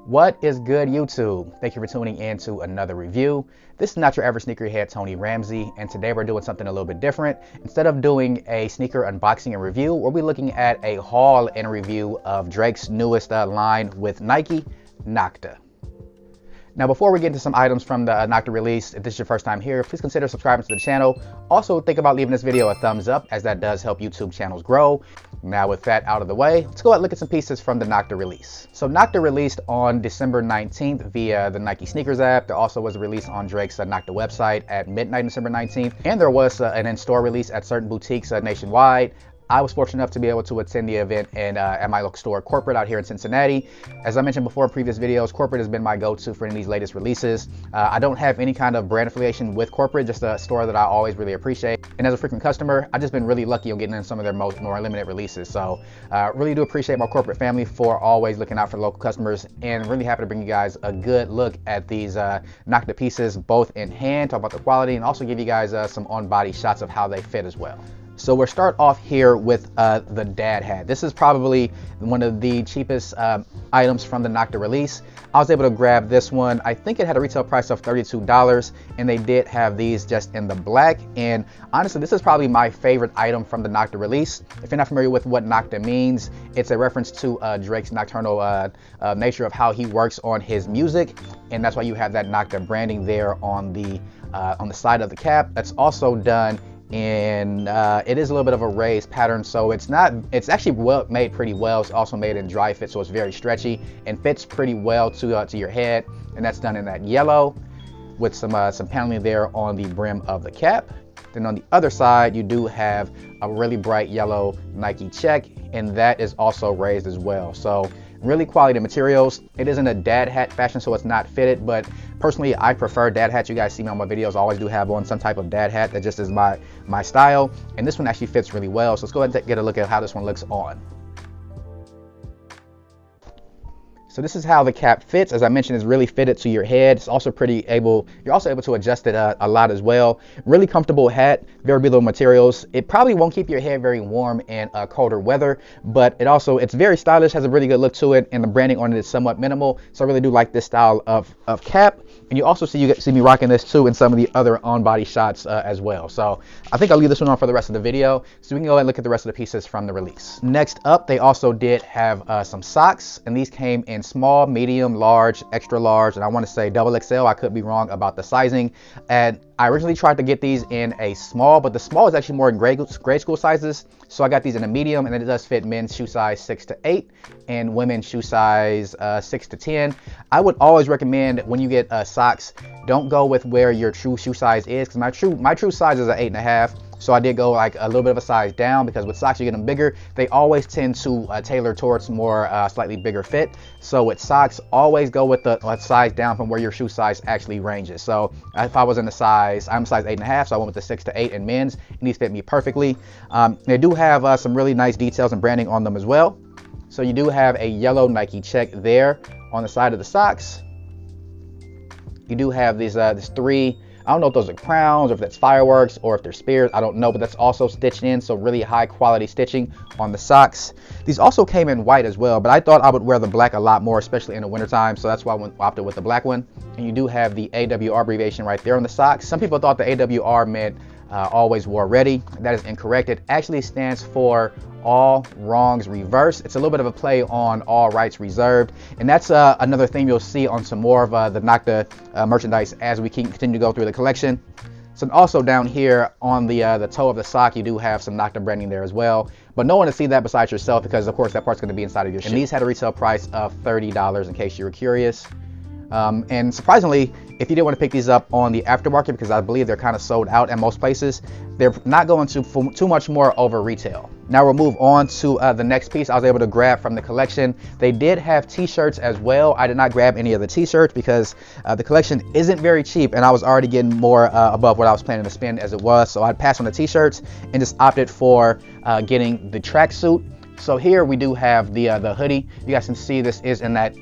What is good, YouTube? Thank you for tuning in to another review. This is not your average sneakerhead, Tony Ramsey, and today we're doing something a little bit different. Instead of doing a sneaker unboxing and review, we'll be looking at a haul and review of Drake's newest line with Nike Nocta. Now, before we get into some items from the Nocta release, if this is your first time here, please consider subscribing to the channel. Also, think about leaving this video a thumbs up, as that does help YouTube channels grow. Now, with that out of the way, let's go ahead and look at some pieces from the Nocta release. So Nocta released on December 19th via the Nike Sneakers app. There also was a release on Drake's Nocta website at midnight December 19th. And there was an in-store release at certain boutiques nationwide. I was fortunate enough to be able to attend the event at my local store, Corporate, out here in Cincinnati. As I mentioned before in previous videos, Corporate has been my go-to for any of these latest releases. I don't have any kind of brand affiliation with Corporate, just a store that I always really appreciate. And as a frequent customer, I've just been really lucky on getting in some of their more limited releases. So really do appreciate my Corporate family for always looking out for local customers, and really happy to bring you guys a good look at these Nocta pieces, both in hand, talk about the quality, and also give you guys some on-body shots of how they fit as well. So we'll start off here with the dad hat. This is probably one of the cheapest items from the Nocta release. I was able to grab this one. I think it had a retail price of $32, and they did have these just in the black. And honestly, this is probably my favorite item from the Nocta release. If you're not familiar with what Nocta means, it's a reference to Drake's nocturnal nature of how he works on his music, and that's why you have that Nocta branding there on the side of the cap. That's also done, and it is a little bit of a raised pattern, so it's actually made pretty well. It's also made in dry fit, so it's very stretchy and fits pretty well to your head, and that's done in that yellow with some paneling there on the brim of the cap. Then on the other side, you do have a really bright yellow Nike check, and that is also raised as well. So really quality materials. It isn't a dad hat fashion, so it's not fitted, but personally I prefer dad hats. You guys see me on my videos, I always do have on some type of dad hat. That just is my style, and this one actually fits really well. So let's go ahead and get a look at how this one looks on. So this is how the cap fits. As I mentioned, it's really fitted to your head. It's also you're also able to adjust it a lot as well. Really comfortable hat, very breathable materials. It probably won't keep your head very warm in colder weather, but it's very stylish, has a really good look to it, and the branding on it is somewhat minimal. So I really do like this style of cap. And you also see me rocking this too in some of the other on-body shots as well. So I think I'll leave this one on for the rest of the video, so we can go ahead and look at the rest of the pieces from the release. Next up, they also did have some socks, and these came in small, medium, large, extra large, and I want to say double XL. I could be wrong about the sizing. And I originally tried to get these in a small, but the small is actually more in grade school sizes. So I got these in a medium, and it does fit men's shoe size 6 to 8 and women's shoe size 6 to 10. I would always recommend when you get socks, don't go with where your true shoe size is, because my true size is an 8.5. So I did go like a little bit of a size down, because with socks you get them bigger. They always tend to tailor towards more slightly bigger fit. So with socks, always go with the size down from where your shoe size actually ranges. So if I was in the size, I'm size 8.5, so I went with the 6 to 8 in men's, and these fit me perfectly. They do have some really nice details and branding on them as well. So you do have a yellow Nike check there on the side of the socks. You do have these three, I don't know if those are crowns or if that's fireworks or if they're spears, I don't know, but that's also stitched in, so really high quality stitching on the socks. These also came in white as well, but I thought I would wear the black a lot more, especially in the wintertime, so that's why I opted with the black one. And you do have the AWR abbreviation right there on the socks. Some people thought the AWR meant always wore ready. That is incorrect. It actually stands for all wrongs reversed. It's a little bit of a play on all rights reserved, and that's another thing you'll see on some more of the Nocta merchandise as we continue to go through the collection. So also down here on the toe of the sock, you do have some Nocta branding there as well, but no one to see that besides yourself, because of course that part's going to be inside of your shoe. And these had a retail price of $30 in case you were curious. And surprisingly, if you didn't want to pick these up on the aftermarket, because I believe they're kind of sold out at most places, they're not going to too much more over retail. Now we'll move on to the next piece I was able to grab from the collection. They did have t-shirts as well. I did not grab any of the t-shirts because the collection isn't very cheap, and I was already getting more above what I was planning to spend as it was. So I'd pass on the t-shirts and just opted for getting the tracksuit. So here we do have the hoodie. You guys can see this is in that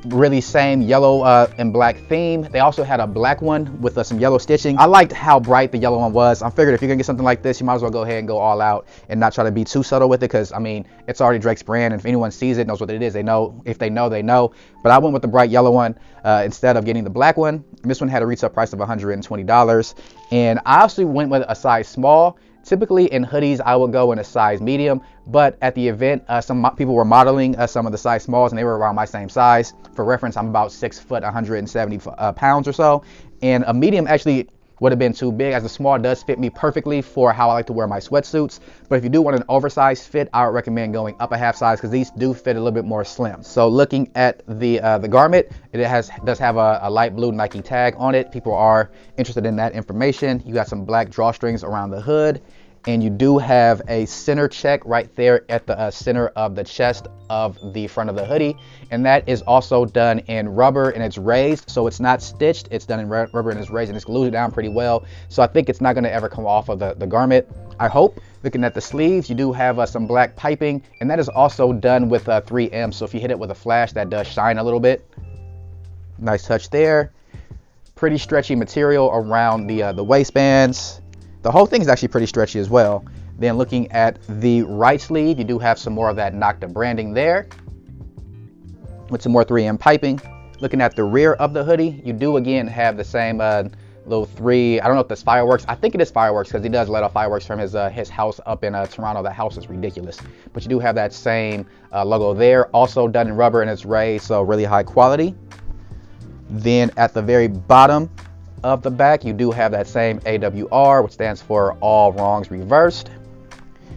really same yellow and black theme. They also had a black one with some yellow stitching. I liked how bright the yellow one was. I figured if you're gonna get something like this, you might as well go ahead and go all out and not try to be too subtle with it, because I mean, it's already Drake's brand, and if anyone sees it, knows what it is. They know. If they know, they know. But I went with the bright yellow one instead of getting the black one. And this one had a retail price of $120, and I actually went with a size small. Typically in hoodies, I would go in a size medium, but at the event, some people were modeling some of the size smalls, and they were around my same size. For reference, I'm about 6 foot, 170 pounds or so, and a medium actually would have been too big, as a small does fit me perfectly for how I like to wear my sweatsuits. But if you do want an oversized fit, I would recommend going up a half size, because these do fit a little bit more slim. So looking at the garment, it does have a light blue Nike tag on it. People are interested in that information. You got some black drawstrings around the hood, and you do have a center check right there at the center of the chest of the front of the hoodie, and that is also done in rubber, and it's raised, so it's not stitched. It's done in rubber and it's raised, and it's glued down pretty well, so I think it's not going to ever come off of the garment, I hope. Looking at the sleeves, you do have some black piping, and that is also done with 3M, so if you hit it with a flash, that does shine a little bit. Nice touch there. Pretty stretchy material around the waistbands. The whole thing is actually pretty stretchy as well. Then looking at the right sleeve, you do have some more of that Nocta branding there with some more 3M piping. Looking at the rear of the hoodie, you do again have the same little I don't know if that's fireworks. I think it is fireworks, because he does let off fireworks from his house up in Toronto. That house is ridiculous. But you do have that same logo there, also done in rubber, and it's raised, so really high quality. Then at the very bottom of the back, you do have that same AWR, which stands for All Wrongs Reversed.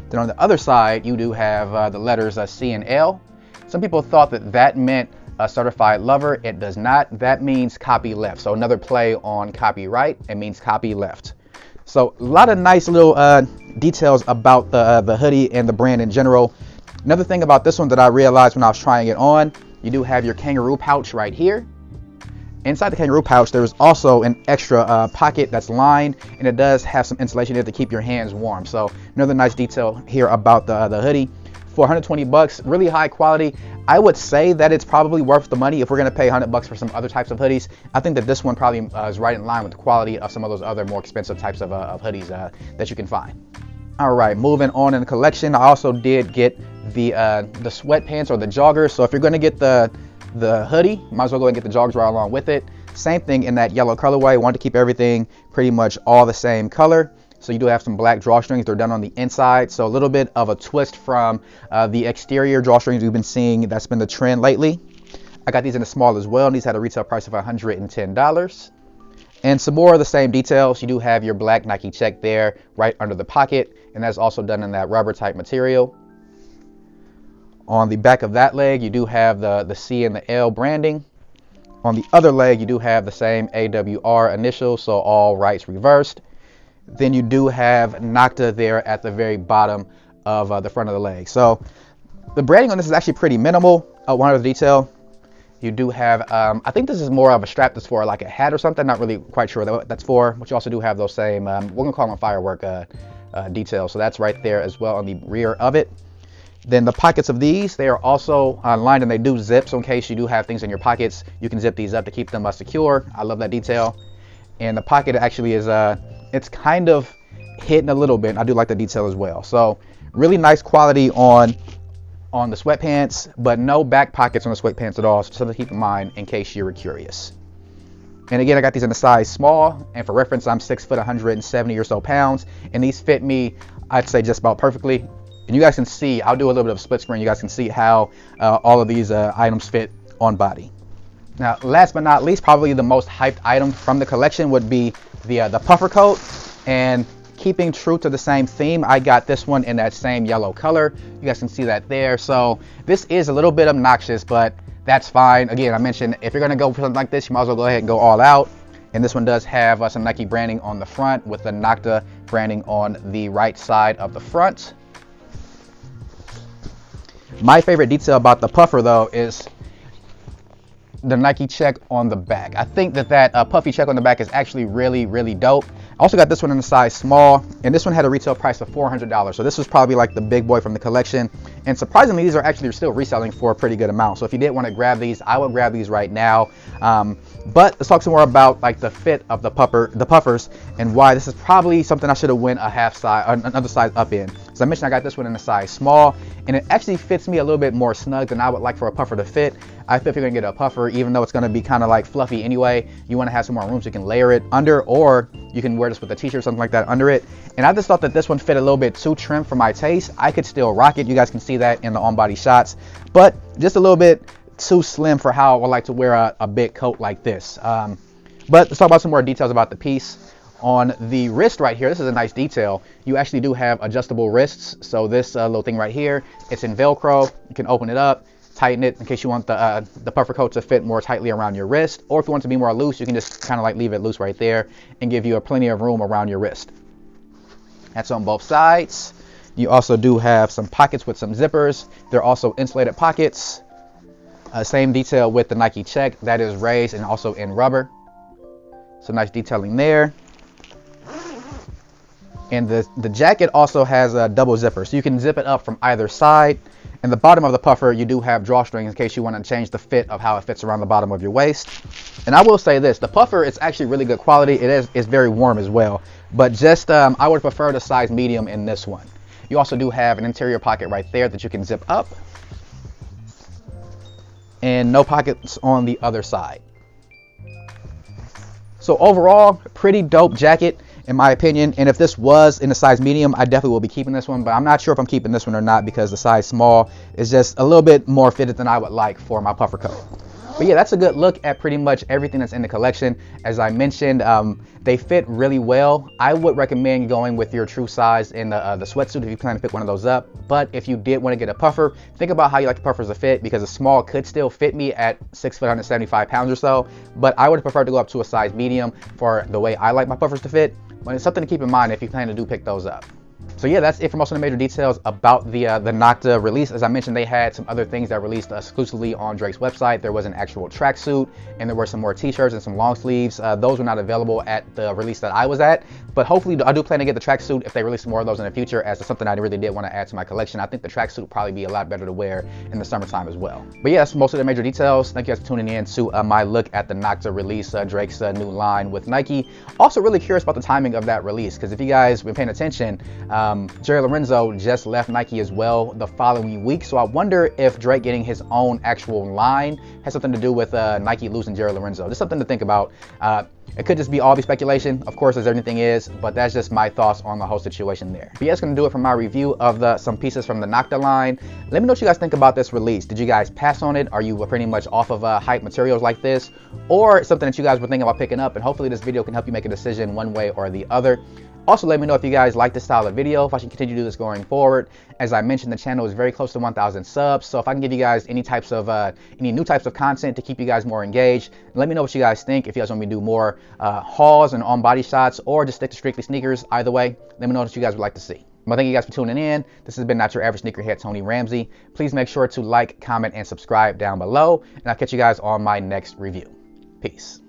Then on the other side, you do have the letters C and L. Some people thought that meant a certified lover. It does not. That means copy left. So another play on copyright. It means copy left. So a lot of nice little details about the hoodie and the brand in general. Another thing about this one that I realized when I was trying it on, you do have your kangaroo pouch right here. Inside the kangaroo pouch, there is also an extra pocket that's lined, and it does have some insulation there to keep your hands warm. So another nice detail here about the hoodie. For $120, really high quality. I would say that it's probably worth the money if we're going to pay $100 for some other types of hoodies. I think that this one probably is right in line with the quality of some of those other more expensive types of hoodies that you can find. All right, moving on in the collection, I also did get the sweatpants or the joggers. So if you're going to get the hoodie, might as well go and get the joggers right along with it. Same thing in that yellow colorway. Want to keep everything pretty much all the same color. So you do have some black drawstrings. They're done on the inside, so a little bit of a twist from the exterior drawstrings we've been seeing. That's been the trend lately. I got these in a small as well, and these had a retail price of $110. And some more of the same details. You do have your black Nike check there right under the pocket, and that's also done in that rubber type material. On the back of that leg, you do have the C and the L branding. On the other leg, you do have the same AWR initials, so all rights reversed. Then you do have Nocta there at the very bottom of the front of the leg. So the branding on this is actually pretty minimal. One other detail, you do have, I think this is more of a strap that's for like a hat or something. Not really quite sure what that's for, but you also do have those same, we're gonna call them firework details. So that's right there as well on the rear of it. Then the pockets of these, they are also lined, and they do zip. So in case you do have things in your pockets, you can zip these up to keep them secure. I love that detail. And the pocket actually is, it's kind of hidden a little bit. I do like the detail as well. So really nice quality on the sweatpants, but no back pockets on the sweatpants at all. So something to keep in mind in case you were curious. And again, I got these in a size small, and for reference, I'm 6 foot, 170 or so pounds, and these fit me, I'd say, just about perfectly. And you guys can see, I'll do a little bit of a split screen. You guys can see how all of these items fit on body. Now, last but not least, probably the most hyped item from the collection would be the puffer coat. And keeping true to the same theme, I got this one in that same yellow color. You guys can see that there. So this is a little bit obnoxious, but that's fine. Again, I mentioned if you're gonna go for something like this, you might as well go ahead and go all out. And this one does have some Nike branding on the front with the Nocta branding on the right side of the front. My favorite detail about the puffer though is the Nike check on the back. I think that puffy check on the back is actually really, really dope. I also got this one in a size small, and this one had a retail price of $400. So this was probably like the big boy from the collection, And surprisingly, these are actually still reselling for a pretty good amount. So if you did want to grab these, I would grab these right now. But let's talk some more about like the fit of the puffers and why this is probably something I should have went a half size, another size up in. As I mentioned, I got this one in a size small, and it actually fits me a little bit more snug than I would like for a puffer to fit. I feel if you're gonna get a puffer, even though it's gonna be kind of like fluffy anyway, you want to have some more room so you can layer it under, or you can wear this with a t-shirt or something like that under it. And I just thought that this one fit a little bit too trim for my taste. I could still rock it. You guys can see that in the on-body shots, but just a little bit too slim for how I would like to wear a big coat like this. But let's talk about some more details about the piece. On the wrist right here, this is a nice detail. You actually do have adjustable wrists. So this little thing right here, it's in Velcro. You can open it up, tighten it in case you want the puffer coat to fit more tightly around your wrist, or if you want it to be more loose, you can just kind of like leave it loose right there and give you a plenty of room around your wrist. That's on both sides. You also do have some pockets with some zippers. They're also insulated pockets. Same detail with the Nike check, that is raised and also in rubber. So nice detailing there. And the jacket also has a double zipper, so you can zip it up from either side. And the bottom of the puffer, you do have drawstrings in case you want to change the fit of how it fits around the bottom of your waist. And I will say this, the puffer is actually really good quality. It's very warm as well, but just I would prefer the size medium in this one. You also do have an interior pocket right there that you can zip up, and no pockets on the other side. So overall, pretty dope jacket in my opinion. And if this was in a size medium, I definitely will be keeping this one, but I'm not sure if I'm keeping this one or not because the size small is just a little bit more fitted than I would like for my puffer coat. But yeah, that's a good look at pretty much everything that's in the collection. As I mentioned, they fit really well. I would recommend going with your true size in the sweatsuit if you plan to pick one of those up. But if you did want to get a puffer, think about how you like the puffers to fit, because a small could still fit me at 6 foot 175 pounds or so. But I would prefer to go up to a size medium for the way I like my puffers to fit. But it's something to keep in mind if you plan to pick those up. So yeah, that's it for most of the major details about the Nocta release. As I mentioned, they had some other things that released exclusively on Drake's website. There was an actual tracksuit, and there were some more t-shirts and some long sleeves. Those were not available at the release that I was at, but hopefully I do plan to get the tracksuit if they release more of those in the future, as it's something I really did want to add to my collection. I think the tracksuit would probably be a lot better to wear in the summertime as well. But yeah, that's most of the major details. Thank you guys for tuning in to my look at the Nocta release, Drake's new line with Nike. Also really curious about the timing of that release, because if you guys been paying attention, Jerry Lorenzo just left Nike as well the following week. So I wonder if Drake getting his own actual line has something to do with Nike losing Jerry Lorenzo. Just something to think about. It could just be all the speculation, of course, as everything is, but that's just my thoughts on the whole situation there. But yeah, that's going to do it for my review of some pieces from the Nocta line. Let me know what you guys think about this release. Did you guys pass on it? Are you pretty much off of hype materials like this? Or something that you guys were thinking about picking up? And hopefully this video can help you make a decision one way or the other. Also, let me know if you guys like this style of video, if I should continue to do this going forward. As I mentioned, the channel is very close to 1,000 subs, so if I can give you guys any new types of content to keep you guys more engaged, let me know what you guys think. If you guys want me to do more hauls and on-body shots, or just stick to strictly sneakers, either way, let me know what you guys would like to see. Well, thank you guys for tuning in. This has been Not Your Average Sneakerhead, Tony Ramsey. Please make sure to like, comment, and subscribe down below, and I'll catch you guys on my next review. Peace.